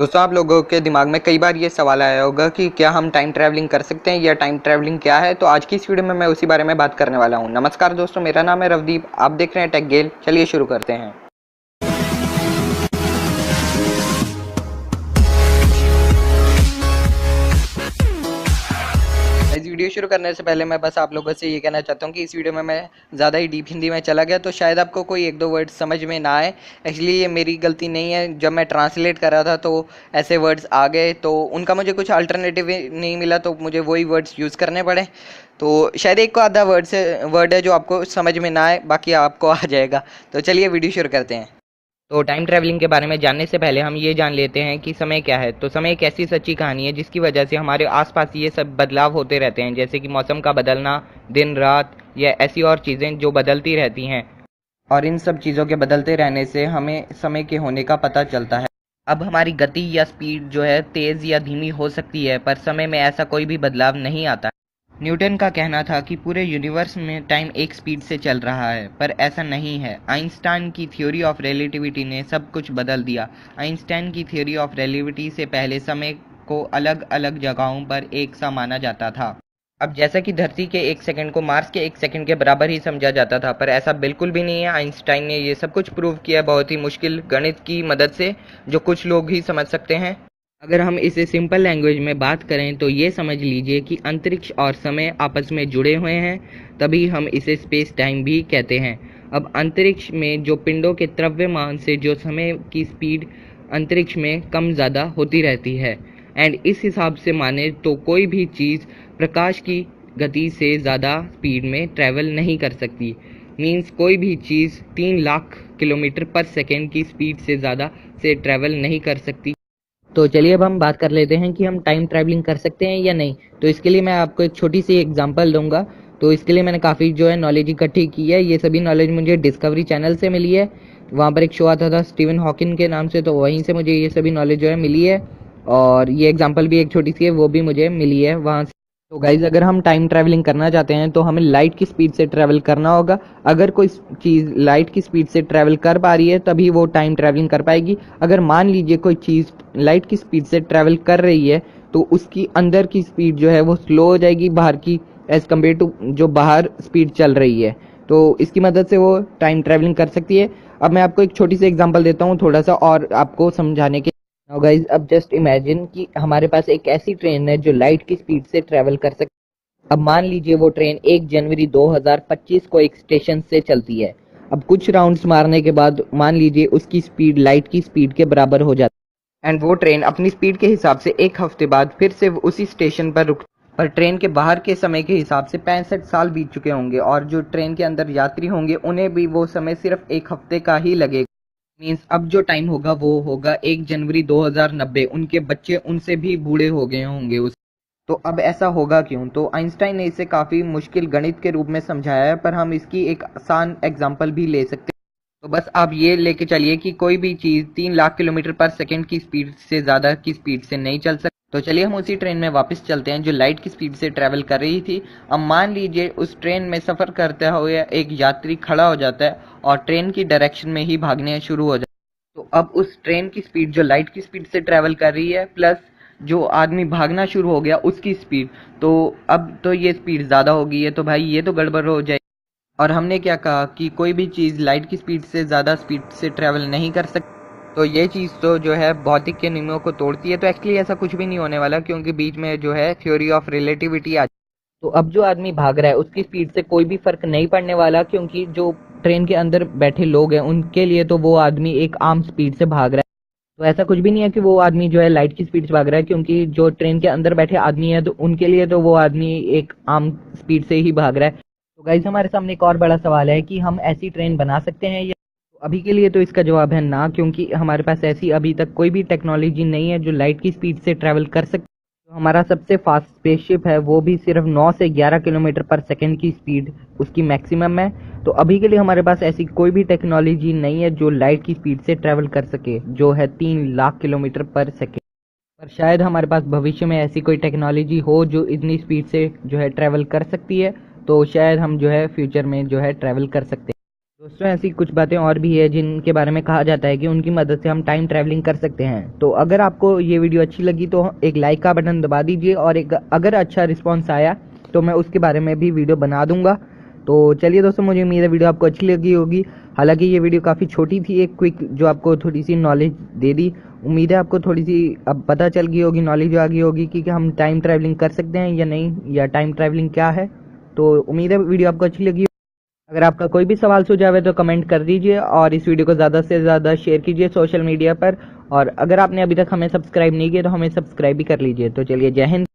दोस्तों, आप लोगों के दिमाग में कई बार ये सवाल आया होगा कि क्या हम टाइम ट्रैवलिंग कर सकते हैं या टाइम ट्रैवलिंग क्या है। तो आज की इस वीडियो में मैं उसी बारे में बात करने वाला हूँ। नमस्कार दोस्तों, मेरा नाम है रवदीप, आप देख रहे हैं टेक गेल। चलिए शुरू करते हैं। इस वीडियो शुरू करने से पहले मैं बस आप लोगों से ये कहना चाहता हूँ कि इस वीडियो में मैं ज़्यादा ही डीप हिंदी में चला गया तो शायद आपको कोई एक दो वर्ड्स समझ में ना आए। एक्चुअली ये मेरी गलती नहीं है, जब मैं ट्रांसलेट कर रहा था तो ऐसे वर्ड्स आ गए, तो उनका मुझे कुछ अल्टरनेटिव नहीं मिला, तो मुझे वही वर्ड्स यूज़ करने पड़े। तो शायद एक को आधा वर्ड है जो आपको समझ में ना आए, बाकी आपको आ जाएगा। तो चलिए वीडियो शुरू करते हैं। तो टाइम ट्रैवलिंग के बारे में जानने से पहले हम ये जान लेते हैं कि समय क्या है। तो समय एक ऐसी सच्ची कहानी है जिसकी वजह से हमारे आसपास ये सब बदलाव होते रहते हैं, जैसे कि मौसम का बदलना, दिन रात या ऐसी और चीज़ें जो बदलती रहती हैं। और इन सब चीज़ों के बदलते रहने से हमें समय के होने का पता चलता है। अब हमारी गति या स्पीड जो है तेज़ या धीमी हो सकती है, पर समय में ऐसा कोई भी बदलाव नहीं आता। न्यूटन का कहना था कि पूरे यूनिवर्स में टाइम एक स्पीड से चल रहा है, पर ऐसा नहीं है। आइंस्टाइन की थ्योरी ऑफ रिलेटिविटी ने सब कुछ बदल दिया। आइंस्टाइन की थ्योरी ऑफ रिलेटिविटी से पहले समय को अलग अलग जगहों पर एक सा माना जाता था। अब जैसा कि धरती के एक सेकंड को मार्स के एक सेकंड के बराबर ही समझा जाता था, पर ऐसा बिल्कुल भी नहीं है। आइंस्टाइन ने ये सब कुछ प्रूव किया बहुत ही मुश्किल गणित की मदद से, जो कुछ लोग ही समझ सकते हैं। अगर हम इसे सिंपल लैंग्वेज में बात करें तो ये समझ लीजिए कि अंतरिक्ष और समय आपस में जुड़े हुए हैं, तभी हम इसे स्पेस टाइम भी कहते हैं। अब अंतरिक्ष में जो पिंडों के द्रव्यमान से जो समय की स्पीड अंतरिक्ष में कम ज़्यादा होती रहती है, एंड इस हिसाब से माने तो कोई भी चीज़ प्रकाश की गति से ज़्यादा स्पीड में ट्रैवल नहीं कर सकती। मीन्स कोई भी चीज़ 3 लाख किलोमीटर पर सेकेंड की स्पीड से ज़्यादा से ट्रैवल नहीं कर सकती। तो चलिए अब हम बात कर लेते हैं कि हम टाइम ट्रैवलिंग कर सकते हैं या नहीं। तो इसके लिए मैं आपको एक छोटी सी एग्जांपल दूंगा। तो इसके लिए मैंने काफ़ी जो है नॉलेज इकट्ठी की है। ये सभी नॉलेज मुझे डिस्कवरी चैनल से मिली है। वहाँ पर एक शो आता था स्टीवन हॉकिंग के नाम से, तो वहीं से मुझे ये सभी नॉलेज जो है मिली है। और ये एग्जांपल भी एक छोटी सी है, वो भी मुझे मिली है वहाँ से। तो गाइज, अगर हम टाइम ट्रैवलिंग करना चाहते हैं तो हमें लाइट की स्पीड से ट्रैवल करना होगा। अगर कोई चीज़ लाइट की स्पीड से ट्रैवल कर पा रही है तभी वो टाइम ट्रैवलिंग कर पाएगी। अगर मान लीजिए कोई चीज़ लाइट की स्पीड से ट्रैवल कर रही है तो उसकी अंदर की स्पीड जो है वो स्लो हो जाएगी बाहर की, एज कम्पेयर टू जो बाहर स्पीड चल रही है। तो इसकी मदद से वो टाइम ट्रैवलिंग कर सकती है। अब मैं आपको एक छोटी सी एग्जांपल देता हूँ थोड़ा सा और आपको समझाने के। नाउ गाइज, अब जस्ट इमेजिन कि हमारे पास एक ऐसी ट्रेन है जो लाइट की स्पीड से ट्रैवल कर सकती है। अब मान लीजिए वो ट्रेन 1 जनवरी 2025 को एक स्टेशन से चलती है। अब कुछ राउंड्स मारने के बाद मान लीजिए उसकी स्पीड लाइट की स्पीड के बराबर हो जाती है, एंड वो ट्रेन अपनी स्पीड के हिसाब से एक हफ्ते बाद फिर से उसी स्टेशन पर रुक। पर ट्रेन के बाहर के समय के हिसाब से 65 साल बीत चुके होंगे, और जो ट्रेन के अंदर यात्री होंगे उन्हें भी वो समय सिर्फ एक हफ्ते का ही लगेगा। मीन्स अब जो टाइम होगा वो होगा 1 जनवरी 2090। उनके बच्चे उनसे भी बूढ़े हो गए होंगे उस। तो अब ऐसा होगा क्यों? तो आइंस्टाइन ने इसे काफ़ी मुश्किल गणित के रूप में समझाया है, पर हम इसकी एक आसान एग्जांपल भी ले सकते हैं। तो बस आप ये लेके चलिए कि कोई भी चीज़ 3 लाख किलोमीटर पर सेकंड की स्पीड से ज़्यादा की स्पीड से नहीं चल सकती। तो चलिए हम उसी ट्रेन में वापस चलते हैं जो लाइट की स्पीड से ट्रैवल कर रही थी। अब मान लीजिए उस ट्रेन में सफ़र करते हुए एक यात्री खड़ा हो जाता है और ट्रेन की डायरेक्शन में ही भागने शुरू हो जाता है। तो अब उस ट्रेन की स्पीड जो लाइट की स्पीड से ट्रैवल कर रही है, प्लस जो आदमी भागना शुरू हो गया उसकी स्पीड, तो अब तो ये स्पीड ज़्यादा हो गई है। तो भाई ये तो गड़बड़ हो जाए। और हमने क्या कहा कि कोई भी चीज़ लाइट की स्पीड से ज़्यादा स्पीड से ट्रैवल नहीं कर सकती। तो ये चीज़ तो जो है भौतिक के नियमों को तोड़ती है। तो एक्चुअली ऐसा कुछ भी नहीं होने वाला, क्योंकि बीच में जो है थ्योरी ऑफ रिलेटिविटी आ। तो अब जो आदमी भाग रहा है उसकी स्पीड से कोई भी फर्क नहीं पड़ने वाला, क्योंकि जो ट्रेन के अंदर बैठे लोग हैं उनके लिए तो वो आदमी एक आम स्पीड से भाग रहा है। तो ऐसा कुछ भी नहीं है कि वो आदमी जो है लाइट की स्पीड से भाग रहा है, क्योंकि जो ट्रेन के अंदर बैठे आदमी है तो उनके लिए तो वो आदमी एक आम स्पीड से ही भाग रहा है। तो गाइस, हमारे सामने एक और बड़ा सवाल है कि हम ऐसी ट्रेन बना सकते हैं या। तो अभी के लिए तो इसका जवाब है ना, क्योंकि हमारे पास ऐसी अभी तक कोई भी टेक्नोलॉजी नहीं है जो लाइट की स्पीड से ट्रैवल कर सकती। तो हमारा सबसे फास्ट स्पेसशिप है वो भी सिर्फ 9 से 11 किलोमीटर पर सेकंड की स्पीड उसकी मैक्सिमम है। तो अभी के लिए हमारे पास ऐसी कोई भी टेक्नोलॉजी नहीं है जो लाइट की स्पीड से ट्रैवल कर सके, जो है 3 लाख किलोमीटर पर सेकेंड। पर शायद हमारे पास भविष्य में ऐसी कोई टेक्नोलॉजी हो जो इतनी स्पीड से जो है ट्रैवल कर सकती है। तो शायद हम जो है फ्यूचर में जो है ट्रैवल कर सकते हैं। दोस्तों ऐसी कुछ बातें और भी है जिनके बारे में कहा जाता है कि उनकी मदद से हम टाइम ट्रैवलिंग कर सकते हैं। तो अगर आपको ये वीडियो अच्छी लगी तो एक लाइक का बटन दबा दीजिए, और एक अगर अच्छा रिस्पॉन्स आया तो मैं उसके बारे में भी वीडियो बना दूंगा। तो चलिए दोस्तों, मुझे उम्मीद है वीडियो आपको अच्छी लगी होगी। हालांकि ये वीडियो काफ़ी छोटी थी, एक क्विक जो आपको थोड़ी सी नॉलेज दे दी। उम्मीद है आपको थोड़ी सी अब पता चल गई होगी, नॉलेज आ गई होगी कि हम टाइम ट्रैवलिंग कर सकते हैं या नहीं, या टाइम ट्रैवलिंग क्या है। तो उम्मीद है वीडियो आपको अच्छी लगी। अगर आपका कोई भी सवाल सुझाव है तो कमेंट कर दीजिए, और इस वीडियो को ज़्यादा से ज़्यादा शेयर कीजिए सोशल मीडिया पर। और अगर आपने अभी तक हमें सब्सक्राइब नहीं किया तो हमें सब्सक्राइब भी कर लीजिए। तो चलिए, जय हिंद।